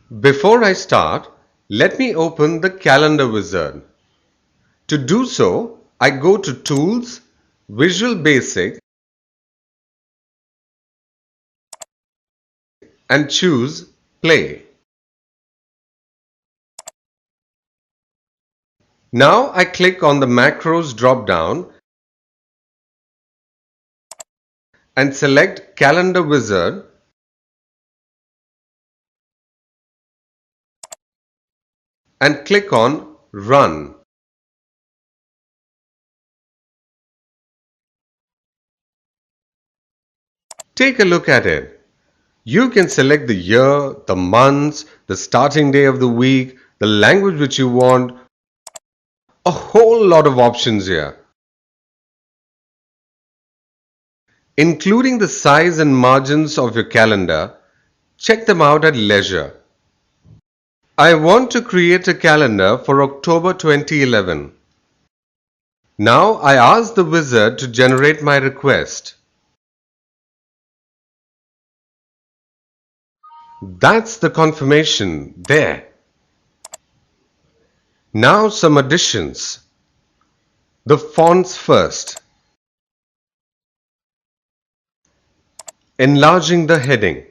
Before I start, let me open the calendar wizard. To do so, I go to Tools, Visual Basic and choose Play. Now I click on the Macros drop-down and select Calendar Wizard and click on Run. Take a look at it. You can select the year, the months, the starting day of the week, the language which you want, a whole lot of options here, including the size and margins of your calendar. Check them out at leisure. I want to create a calendar for October 2011. Now I ask the wizard to generate my request. That's the confirmation there. Now some additions. The fonts first. Enlarging the heading.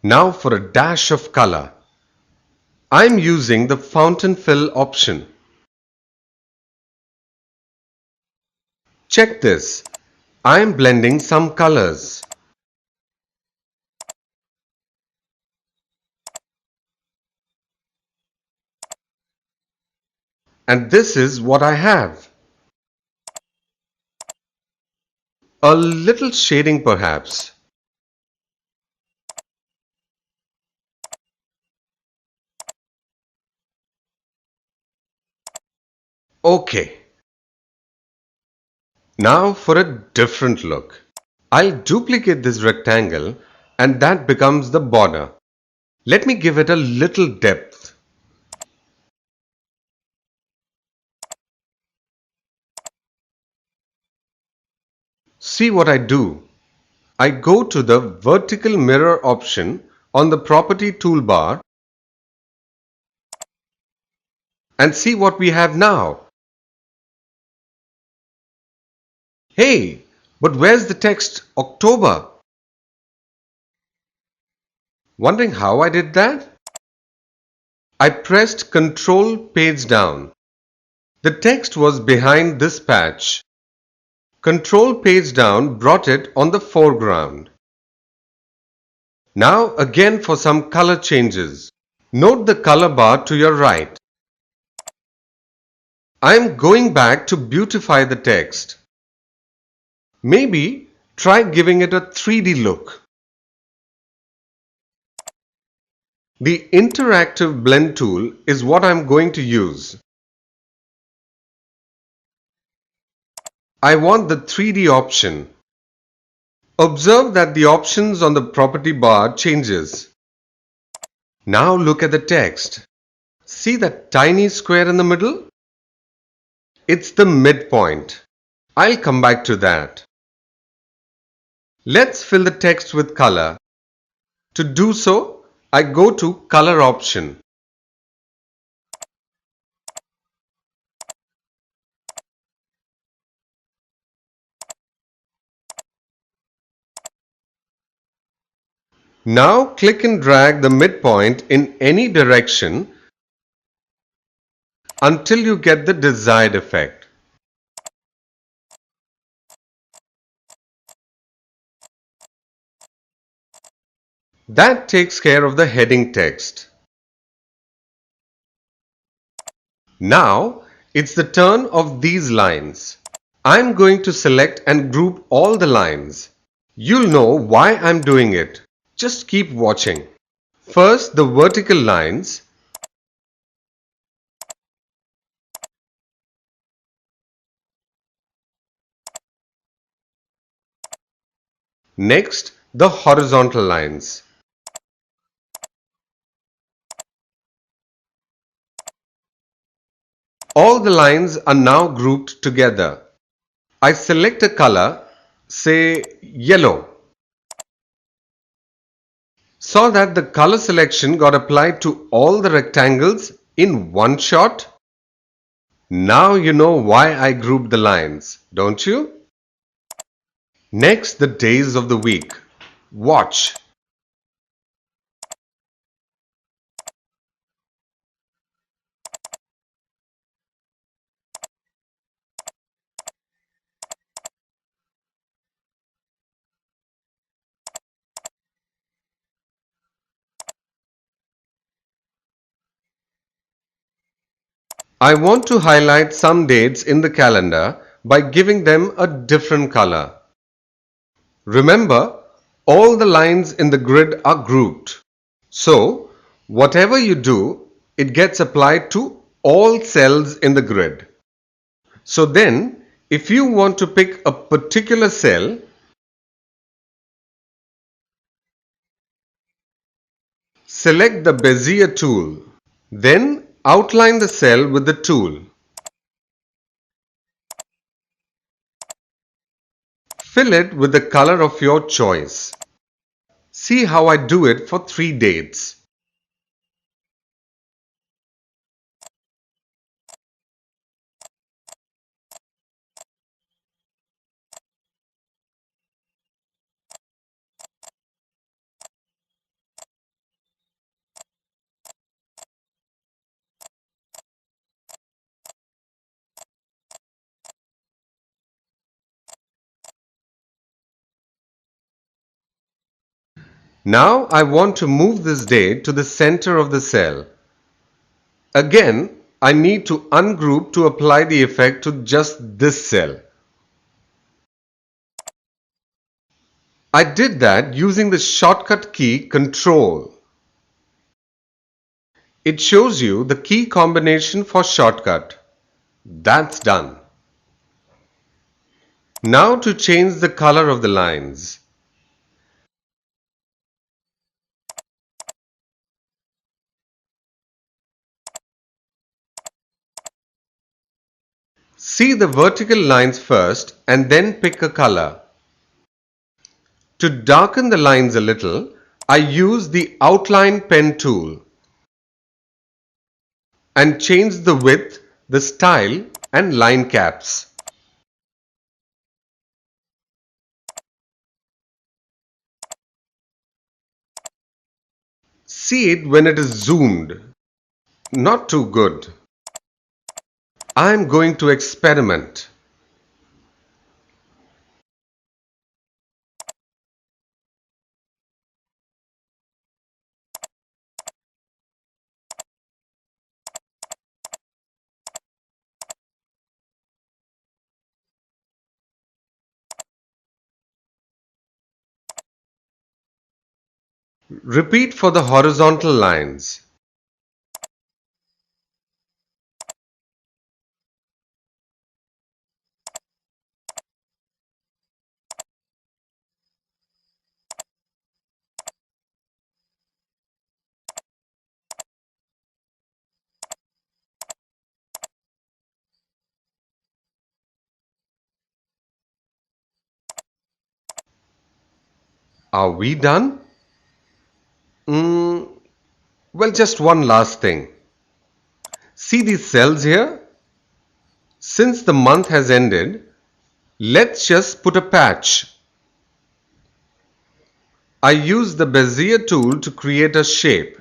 Now for a dash of color. I'm using the fountain fill option. Check this. I'm blending some colors. And this is what I have. A little shading perhaps. Okay. Now for a different look. I'll duplicate this rectangle and that becomes the border. Let me give it a little depth. See what I do. I go to the vertical mirror option on the property toolbar and see what we have now. Hey, but where's the text October? Wondering how I did that? I pressed Control page down. The text was behind this patch. Control page down brought it on the foreground. Now again for some color changes. Note the color bar to your right. I am going back to beautify the text. Maybe try giving it a 3D look. The interactive blend tool is what I'm going to use. I want the 3D option. Observe that the options on the property bar changes. Now look at the text. See that tiny square in the middle? It's the midpoint. I'll come back to that. Let's fill the text with color. To do so, I go to Color option. Now click and drag the midpoint in any direction until you get the desired effect. That takes care of the heading text. Now it's the turn of these lines. I'm going to select and group all the lines. You'll know why I'm doing it. Just keep watching. First, the vertical lines. Next, the horizontal lines. All the lines are now grouped together. I select a color, say yellow. Saw that the color selection got applied to all the rectangles in one shot? Now you know why I grouped the lines, don't you? Next, the days of the week. Watch. I want to highlight some dates in the calendar by giving them a different color. Remember, all the lines in the grid are grouped. So, whatever you do, it gets applied to all cells in the grid. So then, if you want to pick a particular cell, select the Bezier tool. Then outline the cell with the tool. Fill it with the color of your choice. See how I do it for 3 dates. Now I want to move this date to the center of the cell. Again, I need to ungroup to apply the effect to just this cell. I did that using the shortcut key Control. It shows you the key combination for shortcut. That's done. Now to change the color of the lines. See the vertical lines first and then pick a color. To darken the lines a little, I use the Outline Pen tool and change the width, the style and line caps. See it when it is zoomed. Not too good. I am going to experiment. Repeat for the horizontal lines. Are we done? Well, just one last thing. See these cells here? Since the month has ended, let's just put a patch. I use the Bezier tool to create a shape.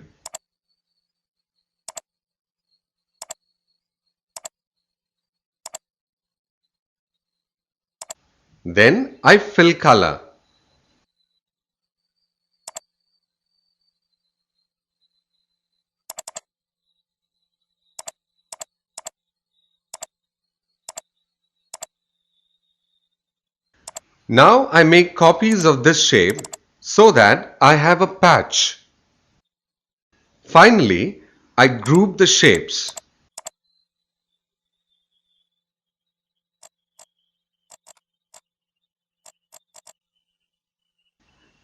Then I fill color. Now I make copies of this shape so that I have a patch. Finally, I group the shapes.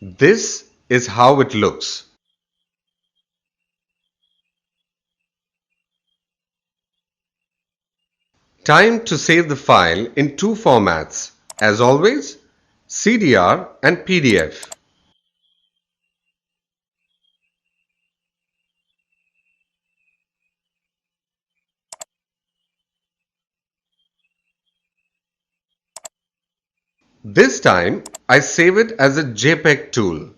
This is how it looks. Time to save the file in two formats, as always, CDR and PDF. This time, I save it as a JPEG tool.